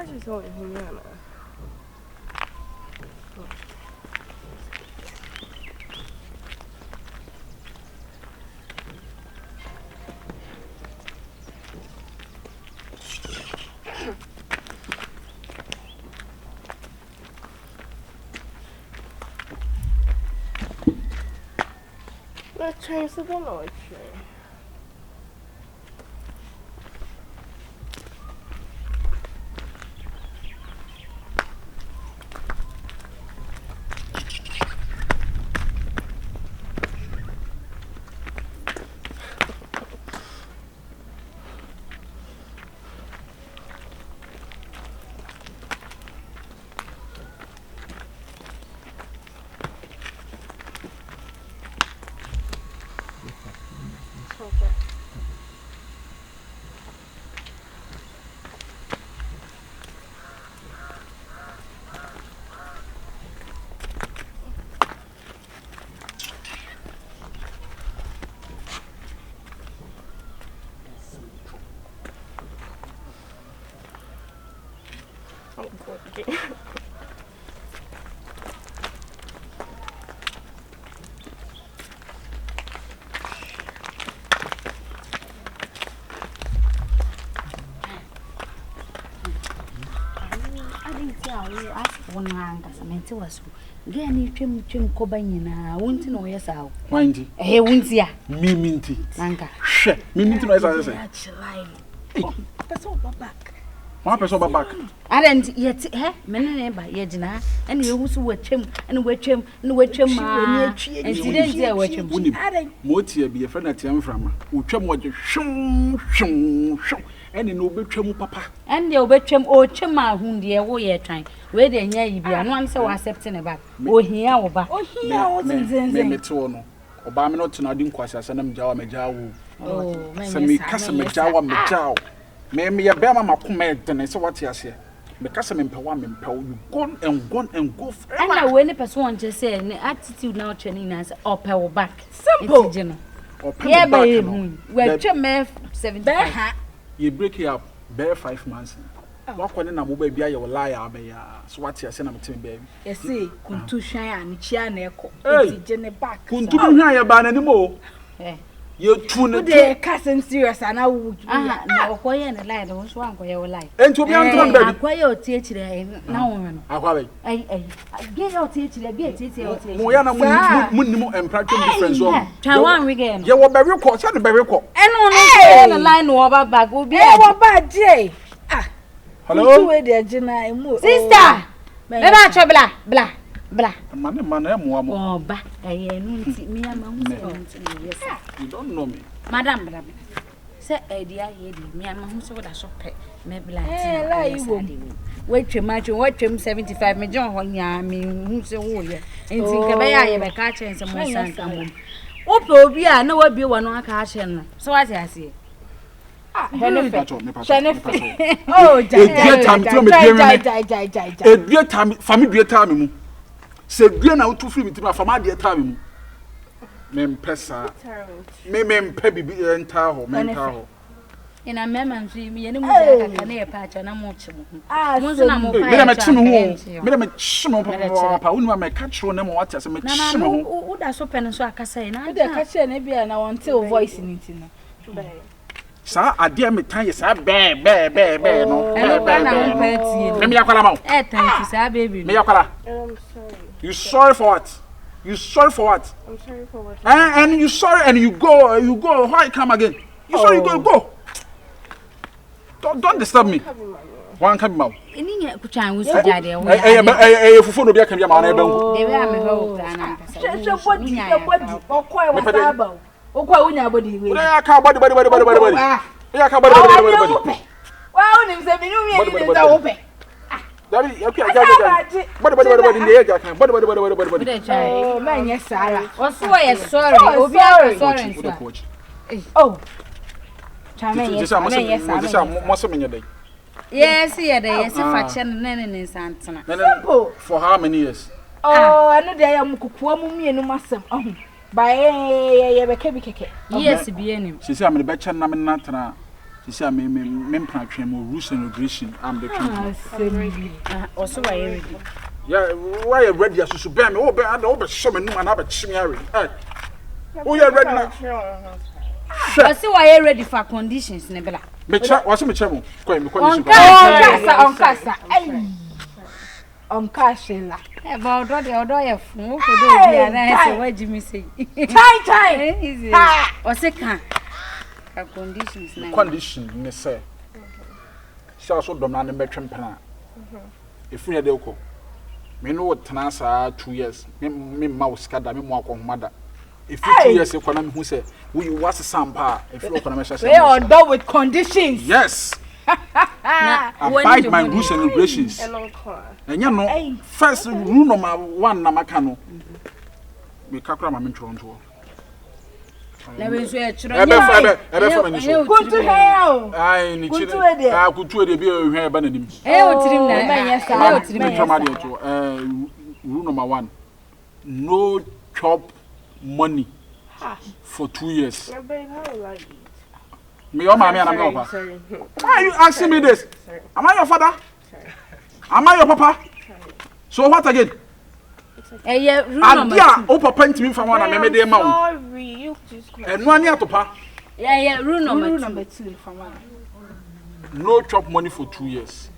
just saw it. Let's change the noise. One hand as a mental was. Granny trim cobanyina, won't know yourself. Windy. Eh, won't ya? Me minty. Nanka. Shit. Me minty, as I say. That's all back. One person back. I didn't yet, eh? Many by Yedina, and you who watch him and watch him and watch him. And she didn't watch him. Motia be a friend at him from. Uchum what you shum. And in Obetrum papa. And the Obetrum or Chema, whom the away time. Where the ye be and one so accepting about. Oh, here or back. Oh, here wasn't Metono. Obama not to Nadim Quasas and Jawa Majau. Oh, Send me Cassim Jawa Majau. Maybe a Bama Macumet, and so what you say. The Cassim in Pawam, you gone and go. And I when a person just say an attitude now training us or power back. Simple. Yeah, by him. Well, Chema 7. You break it up, bear 5 months. Walk on in a mobile be a liar, so what you send them baby. You see, Kuntu Shire and Chianeco. Jenny back. Kuntu hire ban anymore. You're too good. Cousin serious, and I would. No, why and a light was one for your life. And to be on the acquire your teacher now. I get your teacher, be a teacher. Moyana Munimo and practice difference. Twan again. You were very court, and very court. And on the line over back will be a bad Jay. Hello, where the Jenna sister. Never blah. Man, oh, back. I don't me. You don't know me. Madam, say, idea, me and my husband would have shop maybe like wait your match, watch him 75 me, John, when ya mean, who's a warrior, and think about I catch and some more son come. Oh, be I know what be one on catch and so as I see. Oh, dear time, family, dear time. Say, Green out to free with my family time. Mem Pessa, Mem Pebby and Tahoe, Mental. In a memon, me and a patch and I'm watching. Madam, my catch on them watches and make who does open so I can say, now they're catching a beer now until voice in it. Sir, I dear me tie is a bear, no. Baby. You sorry for what? You sorry for what? I'm sorry for what? And you sorry and you go. Why come again? You sorry, you go. Don't disturb me. One come out. Any Kuchan was a daddy. I phone be a can be a man. Yes, yes, for how many years? Oh, I know they are Mukuami and Massam. By a baby. Yes, be any. She said, I'm the betcha Namanatana. This is me plan rules and regulation. I'm the champion. Also, I ready. Yeah, why you ready? As you bear me, oh, bear, and show me no man have a chimney. Oh, you're ready now. I see why you ready for conditions, Nebula. What's the channel? On casa. On Cashilla. About what the other fool could do, and I say, what Jimmy say? Time. Easy. Or second. Conditions, condition, me say. She also don't and veteran plan. If we are the me know what Tanasa 2 years, me mouse cat, me walk on mother. If you 2 years, economy who say, we was a sampa, if you open a message. We are done with conditions. Yes. Abide my rules and regulations. And you know, first rule number 1, Namakano. We can't cram in Toronto. Never swear, ever Good to hell. I need to could do a beer here, Benedim. Rule number 1 no chop money for 2 years. Me, your mommy, and I'm not. Why are you asking me this? Am I your father? Am I your papa? So what again? And yeah, oh, papa, to me from one, I remember the amount. And 1 year to pa. Yeah, rule number 2 from one. No chop money for 2 years.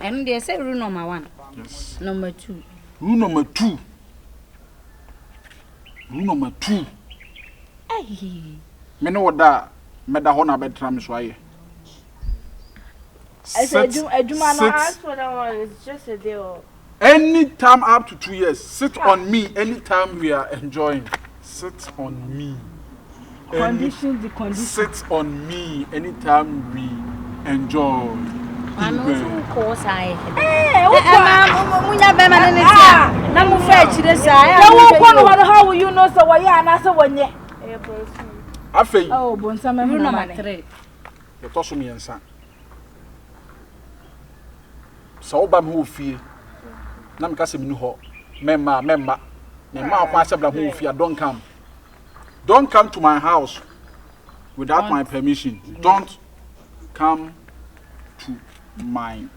And they say rule number 1. Yes. Number 2. Rule number 2. Rule number 2. Hey. Me know what that. Me da hona bedtime so aye. I said, I do not ask for that one. It's just a deal. Anytime up to 2 years, sit on me. Anytime we are enjoying, sit on me. Conditions, the conditions. Sit on me. Anytime we enjoy. I know who calls I. How will you know so why I answer one yet? I feel. Oh, Bonsam, number 3. You toss me and son. So, Bam who fear. Nam Cassim knew her. Memma, who fear, don't come. Don't come to my house without my permission. Don't come to my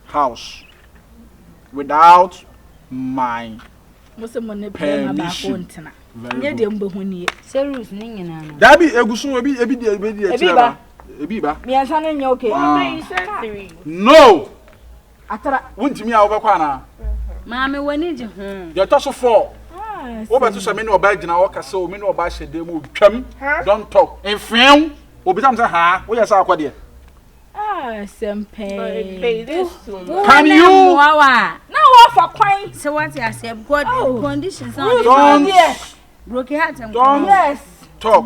house without my permission. Dabi egusun ebi ba. Me answer okay. No. Won't me over na. Mama wani je ho. You toss 4. Over to some no ba gina work so me no ba shede mu twam. Don't talk. Efem obi tam say ha, wo yesa akwade. Sempe. Can you? Now what for quine? So what I said God conditions don't broke heart and yes. Talk.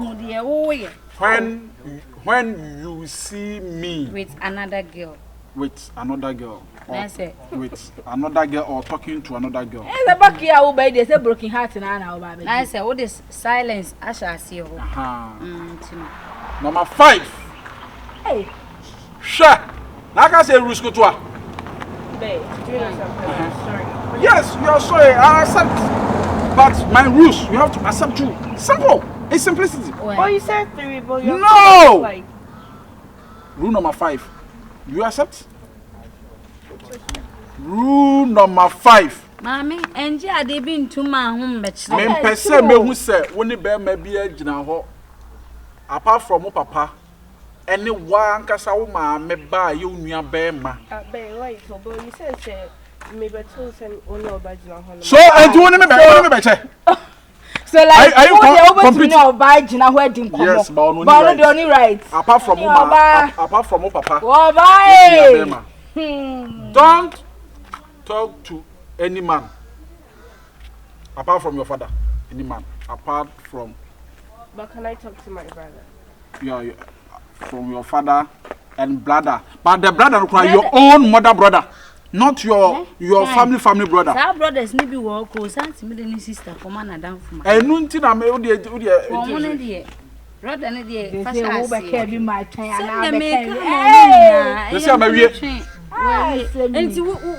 When you see me with another girl. With another girl. That's it. With another girl or talking to another girl. The back here will be they say broken heart and now. I said, what is silence? I shall see you. Number 5. Hey. Sure. Like I say, Rusko to her. Sorry. Yes, you are sorry. I accept. But my rules, you have to accept too. Simple. It's simplicity. Oh, you said 3, but you no. Like... Rule number 5. You accept? Rule number 5. Mommy, and yeah, they been to my home, but me pese me hu se woni be ma bia gina ho apart from papa any one kasa wo ma me ba ye onua be ma right so but you said me better send only oba gina ho so and you woni me be che so like are you complete oba gina ho edin komo yes but the only right apart from apart from papa oba don't talk to any man apart from your father, any man apart from. But can I talk to my brother? Yeah, from your father and brother. But the brother requires your own mother brother, not your family brother. Our brothers need be walk or something. Me sister for man and down for my. And nothing I may do. Brother, and the first I carry my child. Hey, this is my way. And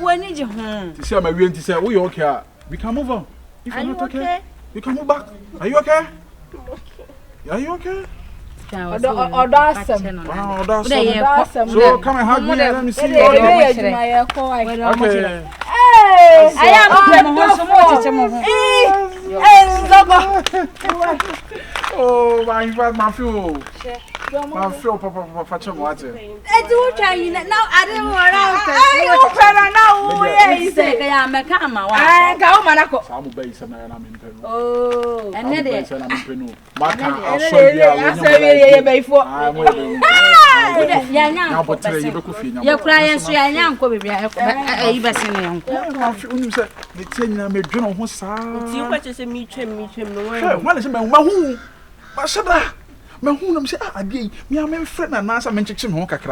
when did you home? This is my way. This is we okay. We can move on. If you're not okay, you can move back. Are you okay? Okay. Are you okay? Odo asem. Wow, that's awesome. So come and hug me. Let me see you. Okay. Hey, I am going to Oh, my feel. My feel, Papa, fetch him water. now. I didn't want I'm base and I'm in Peru. oh, and then I'm in Peru. My car, I'm you're crying, so I am going to be a the 10 year made John who saw. you watch us and meet him. One is my who? Bashada. My who say, I did me, I'm friend and answer mention home, Kakra.